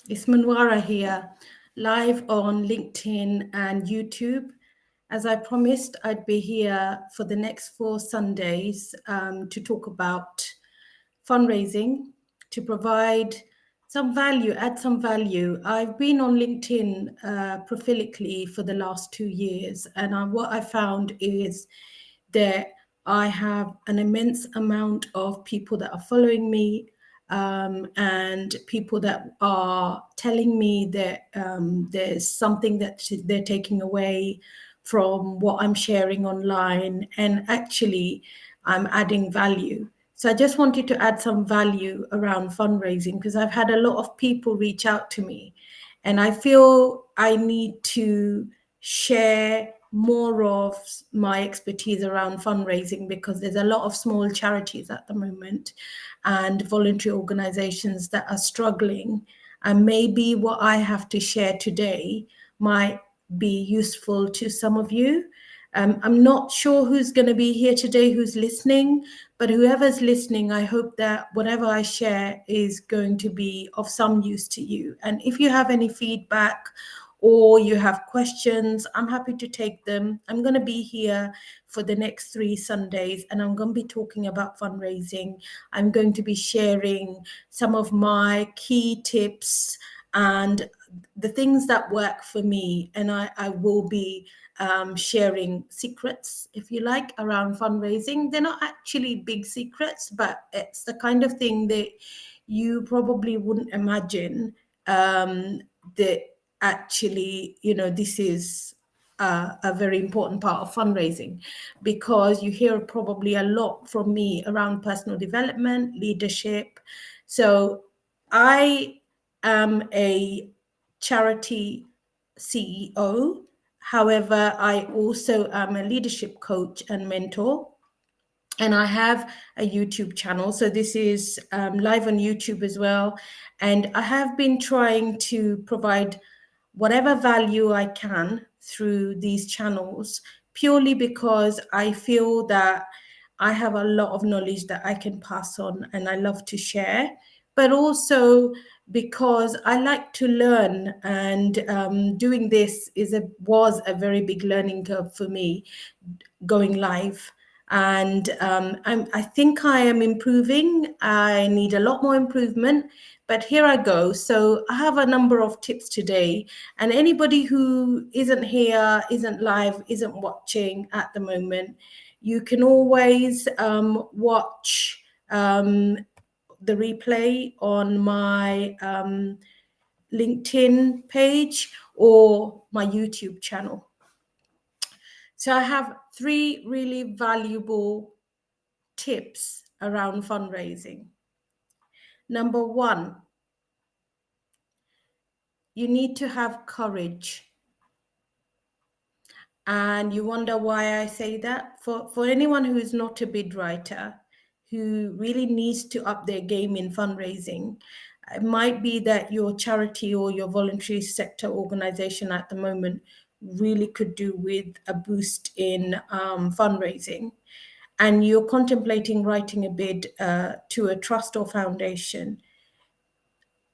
It's Manwara here, live on LinkedIn and YouTube. As I promised, I'd be here for the next 4 Sundays to talk about fundraising, to provide some value, add some value. I've been on LinkedIn prolifically for the last 2 years, and what I found is that I have an immense amount of people that are following me, and people that are telling me that there's something that they're taking away from what I'm sharing online, and actually I'm adding value. So I just wanted to add some value around fundraising because I've had a lot of people reach out to me, and I feel I need to share more of my expertise around fundraising because there's a lot of small charities at the moment and voluntary organizations that are struggling. And maybe what I have to share today might be useful to some of you. I'm not sure who's going to be here today, who's listening, but whoever's listening, I hope that whatever I share is going to be of some use to you. And if you have any feedback or you have questions, I'm happy to take them. I'm going to be here for the next 3 Sundays, and I'm going to be talking about fundraising. I'm going to be sharing some of my key tips and the things that work for me, and I will be sharing secrets, if you like, around fundraising. They're not actually big secrets, but it's the kind of thing that you probably wouldn't imagine that actually, this is a very important part of fundraising, because you hear probably a lot from me around personal development, leadership. So I am a charity CEO. However, I also am a leadership coach and mentor, and I have a YouTube channel. So this is live on YouTube as well. And I have been trying to provide whatever value I can through these channels, purely because I feel that I have a lot of knowledge that I can pass on and I love to share, but also because I like to learn, and doing this was a very big learning curve for me, going live. And I think I am improving. I need a lot more improvement, but here I go. So I have a number of tips today, and anybody who isn't here, isn't live, isn't watching at the moment, you can always watch the replay on my LinkedIn page or my YouTube channel. So I have 3 really valuable tips around fundraising. Number 1, you need to have courage. And you wonder why I say that? For anyone who is not a bid writer, who really needs to up their game in fundraising, it might be that your charity or your voluntary sector organization at the moment really could do with a boost in fundraising, and you're contemplating writing a bid to a trust or foundation.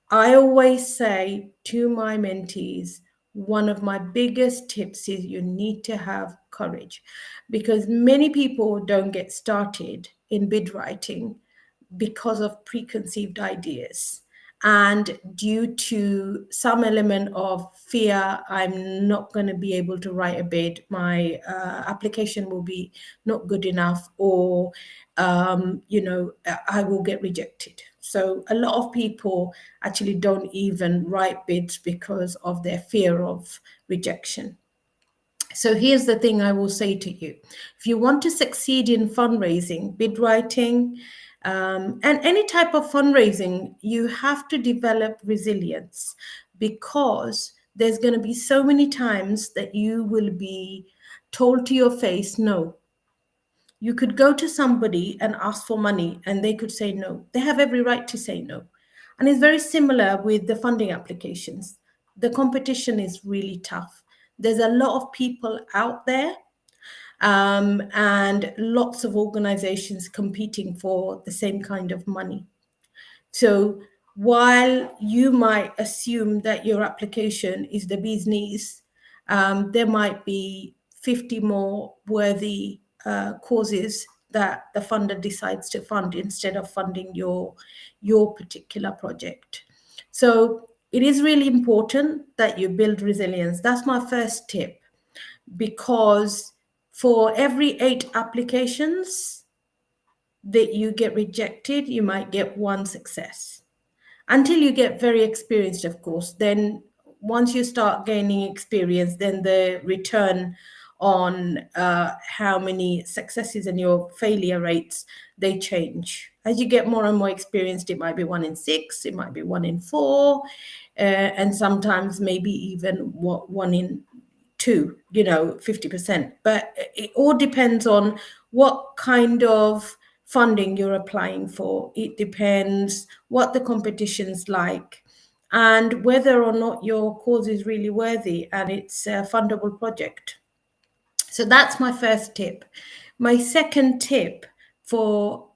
I always say to my mentees, one of my biggest tips is you need to have courage, because many people don't get started in bid writing because of preconceived ideas. And due to some element of fear, I'm not going to be able to write a bid, my application will be not good enough, or I will get rejected. So a lot of people actually don't even write bids because of their fear of rejection. So here's the thing I will say to you. If you want to succeed in fundraising, bid writing, and any type of fundraising, you have to develop resilience, because there's going to be so many times that you will be told to your face, no. You could go to somebody and ask for money and they could say no. They have every right to say no. And it's very similar with the funding applications. The competition is really tough. There's a lot of people out there, and lots of organizations competing for the same kind of money. So while you might assume that your application is the business, there might be 50 more worthy causes that the funder decides to fund instead of funding your particular project. So it is really important that you build resilience. That's my first tip, because for every 8 applications that you get rejected, you might get 1 success. Until you get very experienced, of course. Then once you start gaining experience, then the return on how many successes and your failure rates, they change. As you get more and more experienced, it might be 1 in 6, it might be 1 in 4, and sometimes maybe even 1 in 2, 50%. But it all depends on what kind of funding you're applying for. It depends what the competition's like and whether or not your cause is really worthy and it's a fundable project. So that's my first tip. My second tip for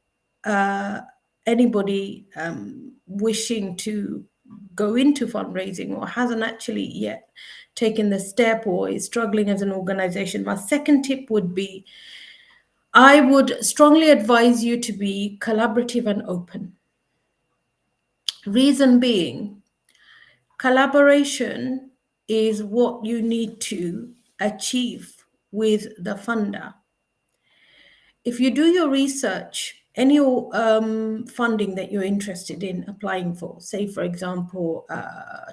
anybody wishing to go into fundraising or hasn't actually yet taken the step or is struggling as an organization, my second tip would be, I would strongly advise you to be collaborative and open. Reason being, collaboration is what you need to achieve with the funder. If you do your research, any funding that you're interested in applying for, say, for example,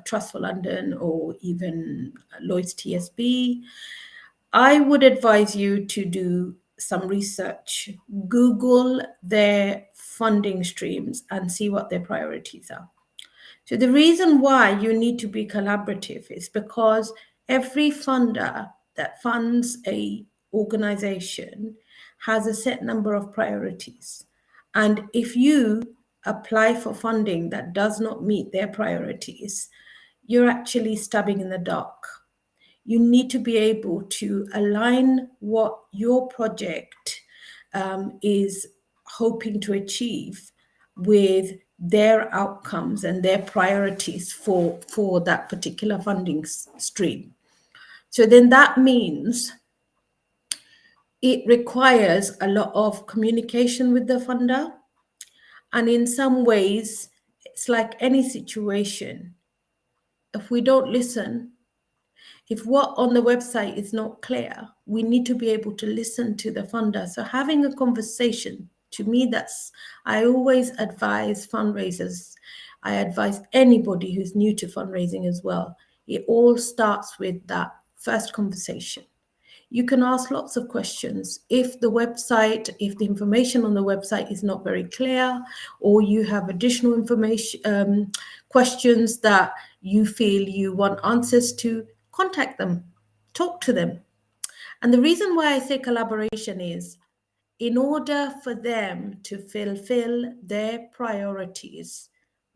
Trust for London or even Lloyd's TSB, I would advise you to do some research. Google their funding streams and see what their priorities are. So the reason why you need to be collaborative is because every funder that funds a organization has a set number of priorities. And if you apply for funding that does not meet their priorities, you're actually stabbing in the dark. You need to be able to align what your project is hoping to achieve with their outcomes and their priorities for that particular funding stream. So then that means it requires a lot of communication with the funder. And in some ways, it's like any situation. If we don't listen, if what on the website is not clear, we need to be able to listen to the funder. So having a conversation, to me, I always advise fundraisers. I advise anybody who's new to fundraising as well. It all starts with that first conversation. You can ask lots of questions. If the information on the website is not very clear, or you have additional information, questions that you feel you want answers to, contact them, talk to them. And the reason why I say collaboration is, in order for them to fulfill their priorities,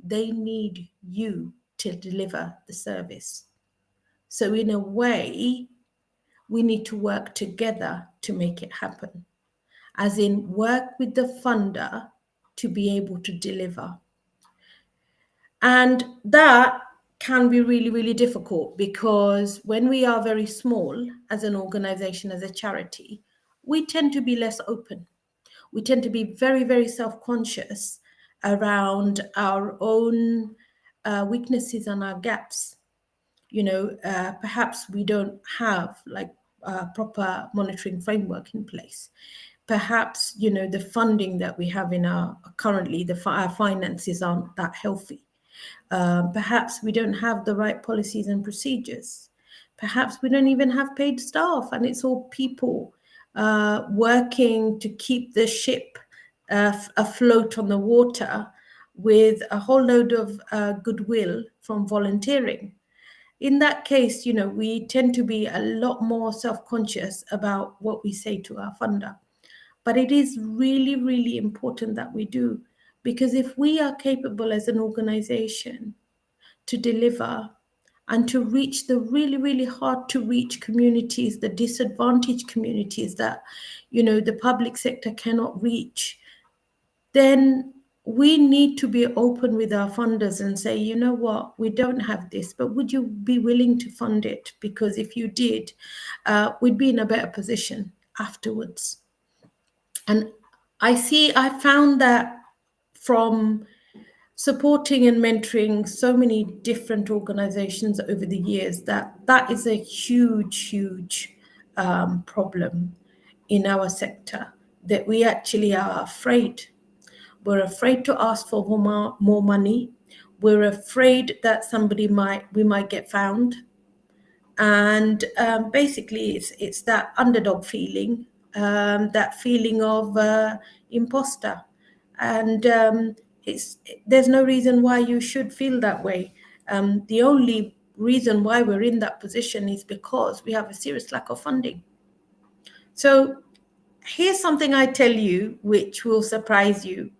they need you to deliver the service. So in a way, we need to work together to make it happen, as in work with the funder to be able to deliver. And that can be really, really difficult, because when we are very small as an organization, as a charity, we tend to be less open. We tend to be very, very self-conscious around our own weaknesses and our gaps. Perhaps we don't have like a proper monitoring framework in place. Perhaps, the funding that we have currently, our finances aren't that healthy. Perhaps we don't have the right policies and procedures. Perhaps we don't even have paid staff, and it's all people working to keep the ship afloat on the water with a whole load of goodwill from volunteering. In that case, we tend to be a lot more self-conscious about what we say to our funder. But it is really, really important that we do, because if we are capable as an organization to deliver and to reach the really, really hard to reach communities, the disadvantaged communities that, the public sector cannot reach, then we need to be open with our funders and say, you know what, we don't have this, but would you be willing to fund it? Because if you did, we'd be in a better position afterwards. And I found that from supporting and mentoring so many different organizations over the years, that is a huge problem in our sector, that we actually are afraid. We're afraid to ask for more money. We're afraid that we might get found. And basically, it's that underdog feeling, that feeling of imposter. And there's no reason why you should feel that way. The only reason why we're in that position is because we have a serious lack of funding. So here's something I tell you, which will surprise you.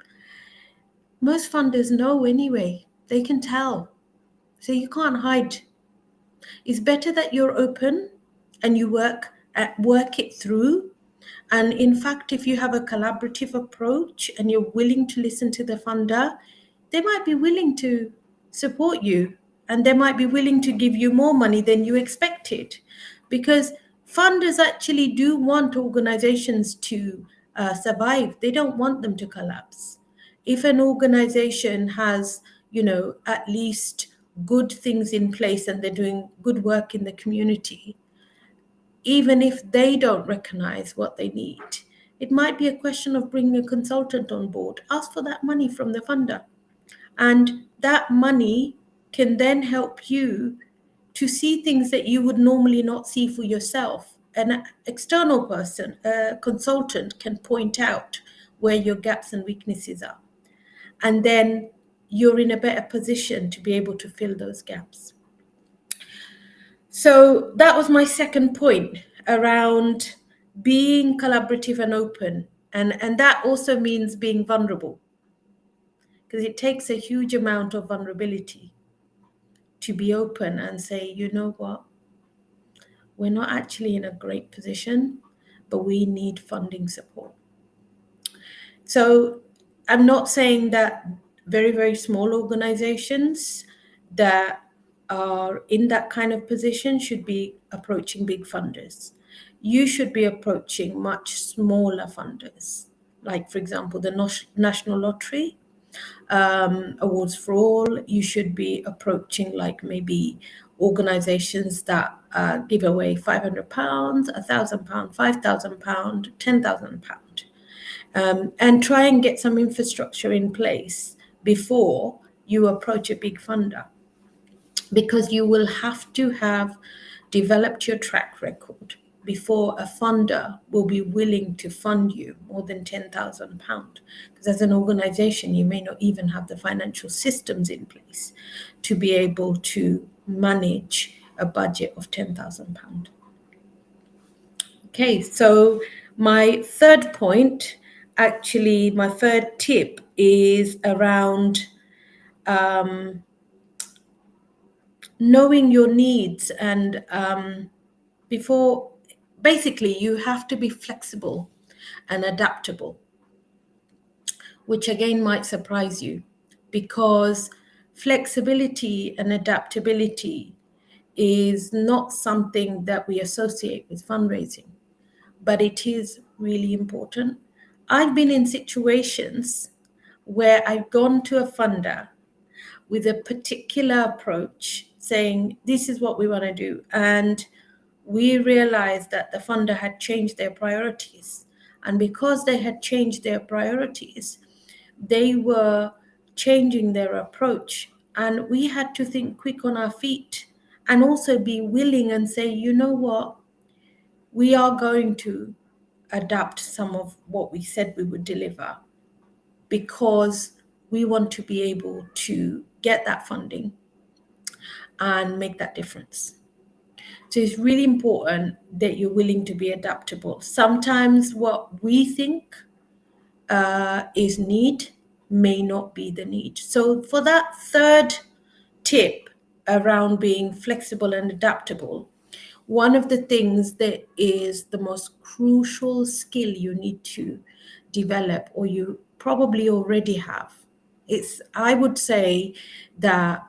Most funders know anyway. They can tell. So you can't hide. It's better that you're open and you work it through. And in fact, if you have a collaborative approach and you're willing to listen to the funder, they might be willing to support you, and they might be willing to give you more money than you expected, because funders actually do want organizations to survive. They don't want them to collapse. If an organization has, at least good things in place and they're doing good work in the community, even if they don't recognize what they need, it might be a question of bringing a consultant on board. Ask for that money from the funder. And that money can then help you to see things that you would normally not see for yourself. An external person, a consultant, can point out where your gaps and weaknesses are. And then you're in a better position to be able to fill those gaps. So that was my second point around being collaborative and open. And that also means being vulnerable, because it takes a huge amount of vulnerability to be open and say, you know what, we're not actually in a great position, but we need funding support. So I'm not saying that very, very small organizations that are in that kind of position should be approaching big funders. You should be approaching much smaller funders, like, for example, the National Lottery, Awards for All. You should be approaching like maybe organizations that give away £500, £1,000, £5,000, £10,000. And try and get some infrastructure in place before you approach a big funder, because you will have to have developed your track record before a funder will be willing to fund you more than £10,000. Because as an organization, you may not even have the financial systems in place to be able to manage a budget of £10,000. Okay, so my third point, actually, my third tip is around knowing your needs. And before, basically, you have to be flexible and adaptable, which again might surprise you, because flexibility and adaptability is not something that we associate with fundraising, but it is really important. I've been in situations where I've gone to a funder with a particular approach, saying, this is what we want to do. And we realized that the funder had changed their priorities. And because they had changed their priorities, they were changing their approach. And we had to think quick on our feet and also be willing and say, you know what, we are going to adapt some of what we said we would deliver, because we want to be able to get that funding and make that difference. So it's really important that you're willing to be adaptable. Sometimes what we think is need may not be the need. So for that third tip around being flexible and adaptable, one of the things that is the most crucial skill you need to develop, or you probably already have, I would say that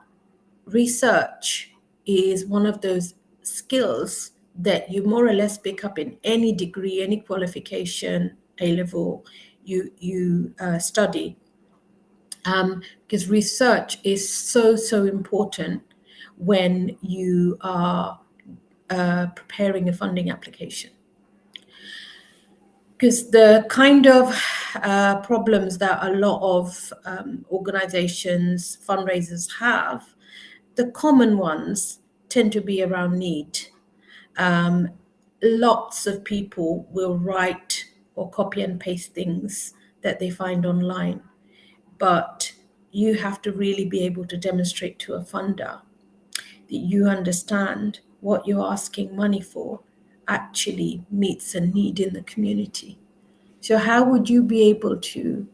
research is one of those skills that you more or less pick up in any degree, any qualification, A level you study, because research is so important when you are preparing a funding application. Because the kind of problems that a lot of organizations, fundraisers have, the common ones tend to be around need. Lots of people will write or copy and paste things that they find online, but you have to really be able to demonstrate to a funder that you understand what you're asking money for actually meets a need in the community. So how would you be able to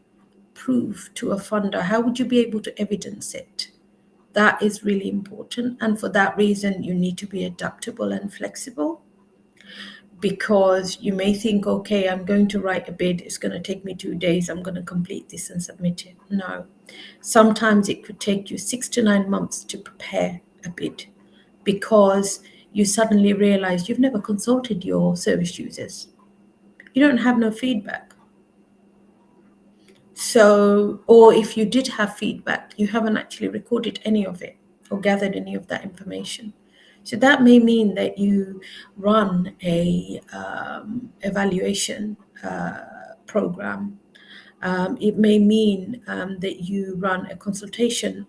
prove to a funder? How would you be able to evidence it? That is really important. And for that reason, you need to be adaptable and flexible, because you may think, okay, I'm going to write a bid. It's going to take me 2 days. I'm going to complete this and submit it. No. Sometimes it could take you 6 to 9 months to prepare a bid, because you suddenly realize you've never consulted your service users. You don't have no feedback. So, or if you did have feedback, you haven't actually recorded any of it or gathered any of that information. So that may mean that you run a evaluation program. It may mean that you run a consultation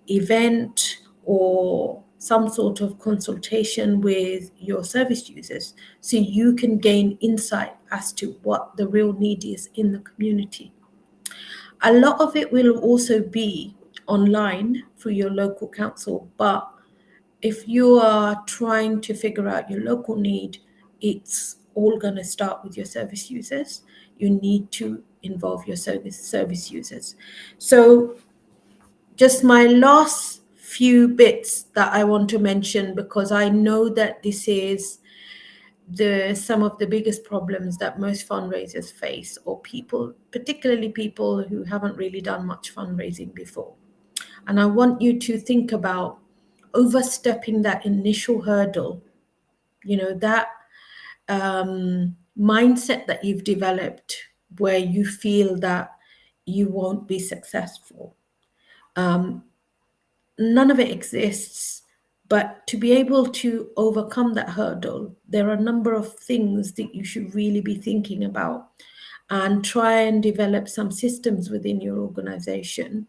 event or some sort of consultation with your service users, so you can gain insight as to what the real need is in the community. A lot of it will also be online through your local council, but if you are trying to figure out your local need, it's all going to start with your service users. You need to involve your service users. So just my last few bits that I want to mention, because I know that this is some of the biggest problems that most fundraisers face, or people, particularly people who haven't really done much fundraising before. And I want you to think about overstepping that initial hurdle, that mindset that you've developed where you feel that you won't be successful. None of it exists. But to be able to overcome that hurdle, there are a number of things that you should really be thinking about, and try and develop some systems within your organization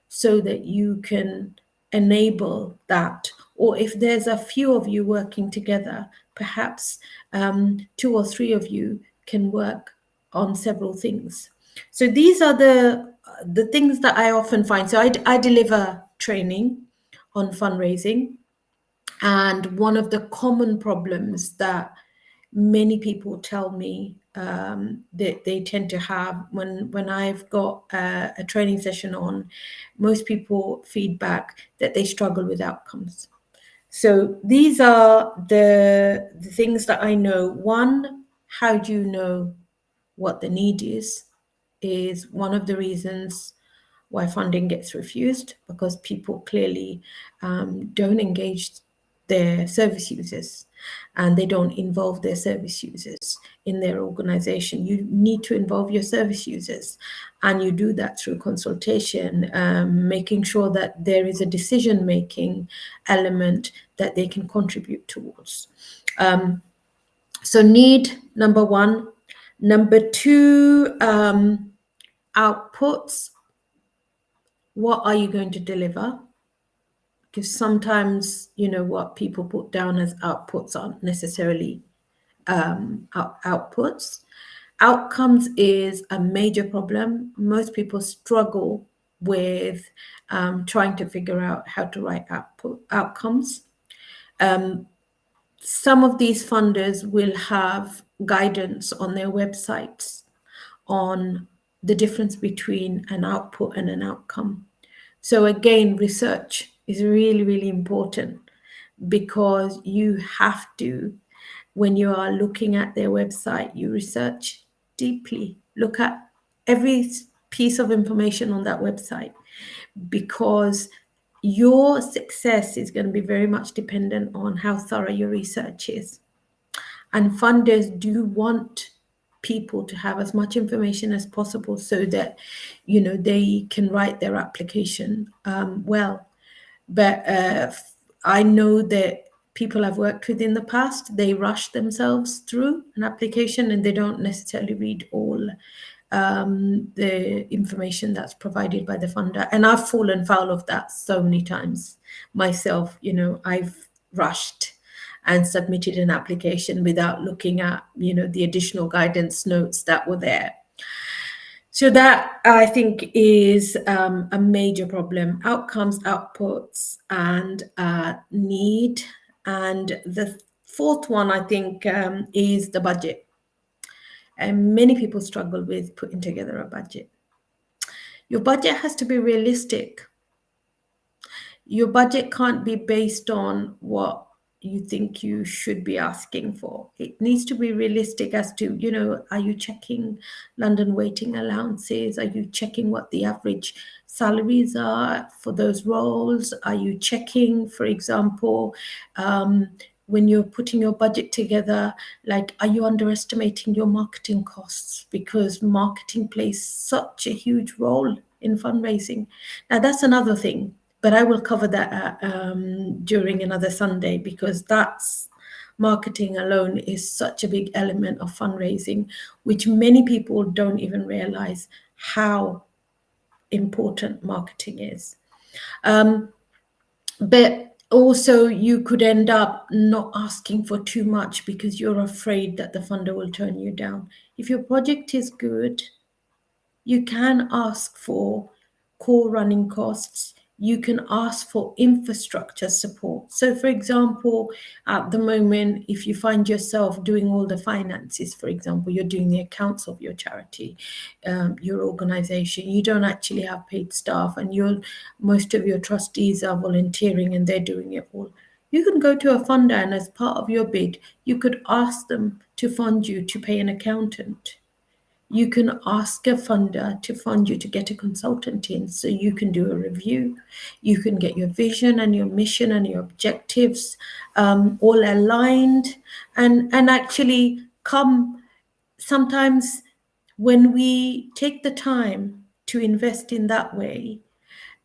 so that you can enable that. Or if there's a few of you working together, perhaps 2 or 3 of you can work on several things. So these are the things that I often find. So I deliver training on fundraising, and one of the common problems that many people tell me that they tend to have when I've got a training session on, most people feedback that they struggle with outcomes. So these are the things that I know. One, how do you know what the need is one of the reasons why funding gets refused, because people clearly don't engage their service users, and they don't involve their service users in their organization. You need to involve your service users, and you do that through consultation, making sure that there is a decision-making element that they can contribute towards. So need, number one. Number two, outputs. What are you going to deliver? Because sometimes, what people put down as outputs aren't necessarily outputs. Outcomes is a major problem. Most people struggle with trying to figure out how to write outcomes. Some of these funders will have guidance on their websites on the difference between an output and an outcome. So again, research is really, really important, because you have to, when you are looking at their website, you research deeply, look at every piece of information on that website, because your success is going to be very much dependent on how thorough your research is. And funders do want people to have as much information as possible so that, you know, they can write their application well. But I know that people I've worked with in the past, they rush themselves through an application and they don't necessarily read all the information that's provided by the funder. And I've fallen foul of that so many times myself. You know, I've rushed and submitted an application without looking at, you know, the additional guidance notes that were there. So that, I think, is a major problem. Outcomes, outputs, and need. And the fourth one, I think, is the budget. And many people struggle with putting together a budget. Your budget has to be realistic. Your budget can't be based on what you think you should be asking for. It needs to be realistic as to, you know, are you checking London waiting allowances? Are you checking what the average salaries are for those roles? Are you checking, for example, when you're putting your budget together, like, are you underestimating your marketing costs? Because marketing plays such a huge role in fundraising. Now, that's another thing, but I will cover that during another Sunday, because that's marketing alone is such a big element of fundraising, which many people don't even realize how important marketing is. But also, you could end up not asking for too much because you're afraid that the funder will turn you down. If your project is good, you can ask for core running costs. You can ask for infrastructure support. So, for example, at the moment, if you find yourself doing all the finances, for example, you're doing the accounts of your charity, your organization, you don't actually have paid staff, and most of your trustees are volunteering and they're doing it all. You can go to a funder, and as part of your bid, you could ask them to fund you to pay an accountant. You can ask a funder to fund you to get a consultant in so you can do a review. You can get your vision and your mission and your objectives all aligned, and actually come. Sometimes when we take the time to invest in that way,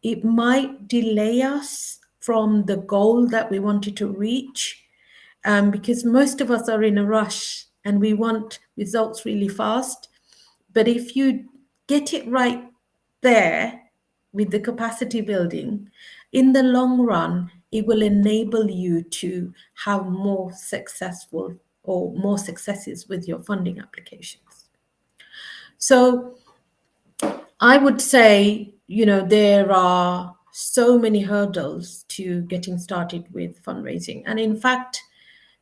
it might delay us from the goal that we wanted to reach, because most of us are in a rush and we want results really fast. But if you get it right there with the capacity building, in the long run, it will enable you to have more successful or more successes with your funding applications. So I would say, you know, there are so many hurdles to getting started with fundraising. And in fact,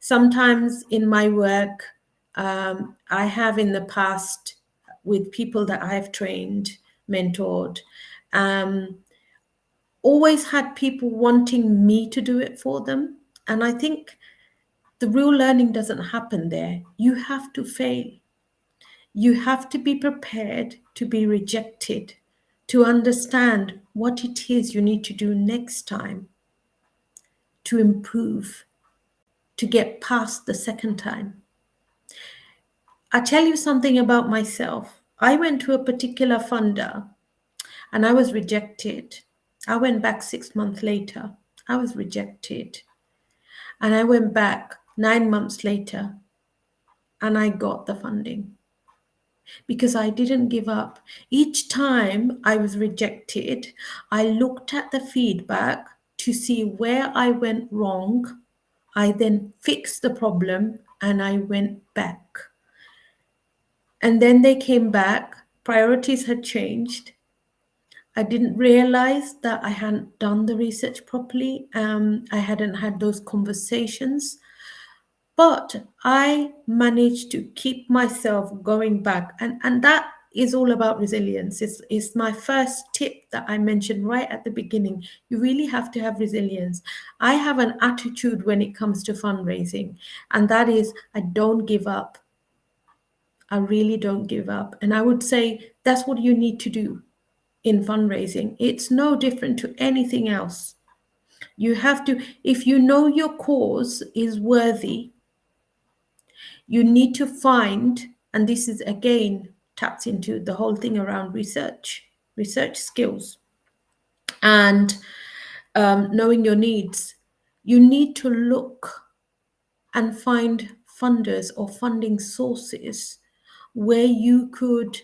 sometimes in my work, I have in the past, with people that I have trained, mentored, always had people wanting me to do it for them. And I think the real learning doesn't happen there. You have to fail. You have to be prepared to be rejected, to understand what it is you need to do next time to improve, to get past the second time. I tell you something about myself. I went to a particular funder and I was rejected. I went back 6 months later. I was rejected. And I went back 9 months later and I got the funding because I didn't give up. Each time I was rejected, I looked at the feedback to see where I went wrong. I then fixed the problem and I went back. And then they came back. Priorities had changed. I didn't realize that I hadn't done the research properly. I hadn't had those conversations. But I managed to keep myself going back. And that is all about resilience. It's my first tip that I mentioned right at the beginning. You really have to have resilience. I have an attitude when it comes to fundraising, and that is I don't give up. I really don't give up. And I would say that's what you need to do in fundraising. It's no different to anything else. You have to, if you know your cause is worthy, you need to find, and this is again taps into the whole thing around research skills, and knowing your needs. You need to look and find funders or funding sources where you could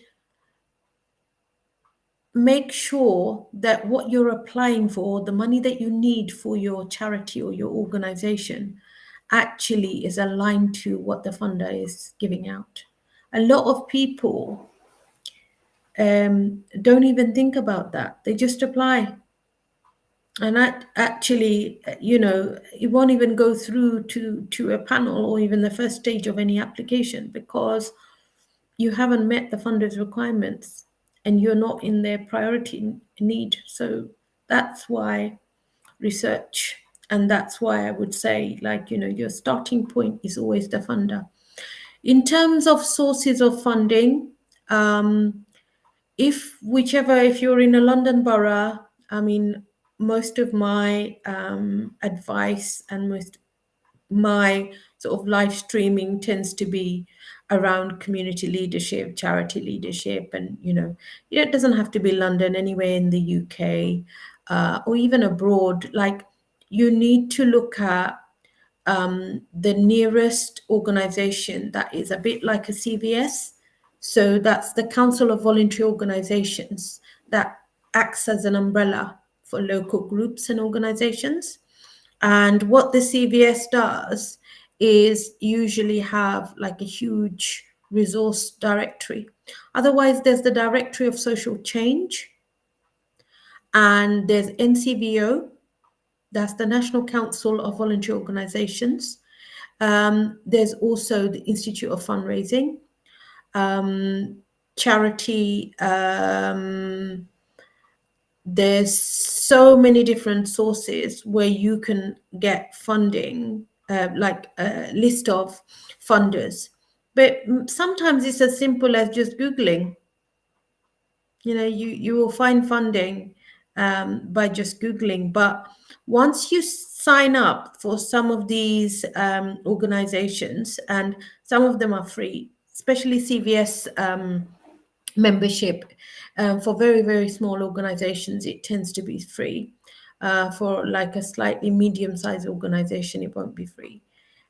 make sure that what you're applying for, the money that you need for your charity or your organization, actually is aligned to what the funder is giving out. A lot of people don't even think about that. They just apply. And that actually, it won't even go through to a panel or even the first stage of any application, because you haven't met the funder's requirements and you're not in their priority need. So that's why research, and that's why I would say, your starting point is always the funder. In terms of sources of funding, if you're in a London borough, I mean, most of my advice and most my sort of live streaming tends to be around community leadership, charity leadership, and it doesn't have to be London, anywhere in the UK, or even abroad. Like, you need to look at the nearest organization that is a bit like a CVS. So that's the Council of Voluntary Organizations, that acts as an umbrella for local groups and organizations. And what the CVS does is usually have like a huge resource directory. Otherwise, there's the Directory of Social Change, and there's NCVO, that's the National Council of Voluntary Organizations. There's also the Institute of Fundraising, charity. There's so many different sources where you can get funding, like a list of funders. But sometimes it's as simple as just Googling. You will find funding by just Googling. But once you sign up for some of these organizations, and some of them are free, especially CVS membership, for very, very small organizations, it tends to be free. For like a slightly medium-sized organization, it won't be free.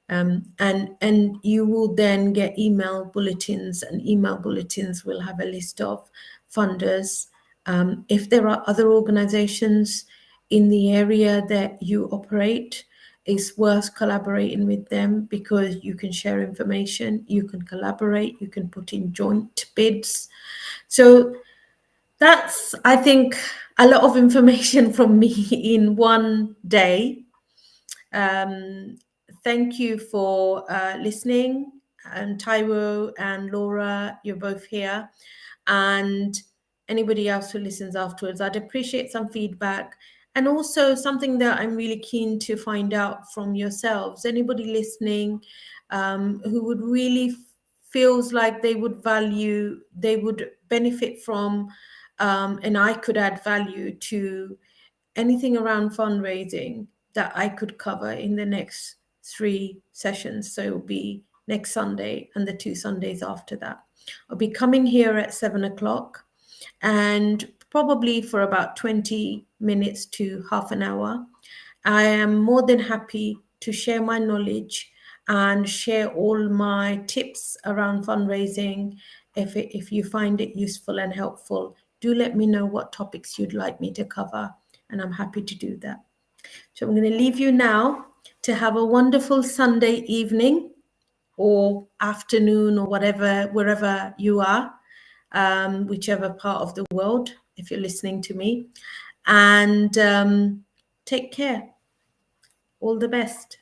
And you will then get email bulletins, and email bulletins will have a list of funders. If there are other organizations in the area that you operate, it's worth collaborating with them, because you can share information, you can collaborate, you can put in joint bids. So that's, I think, a lot of information from me in one day. Thank you for listening. And Taiwo and Laura, you're both here. And anybody else who listens afterwards, I'd appreciate some feedback. And also something that I'm really keen to find out from yourselves. Anybody listening who would really feels like they would benefit from, and I could add value to anything around fundraising that I could cover in the next 3 sessions. So it'll be next Sunday and the 2 Sundays after that. I'll be coming here at 7:00, and probably for about 20 minutes to half an hour. I am more than happy to share my knowledge and share all my tips around fundraising. If you find it useful and helpful, do let me know what topics you'd like me to cover, and I'm happy to do that. So I'm going to leave you now to have a wonderful Sunday evening or afternoon or whatever, wherever you are, whichever part of the world, if you're listening to me. And take care. All the best.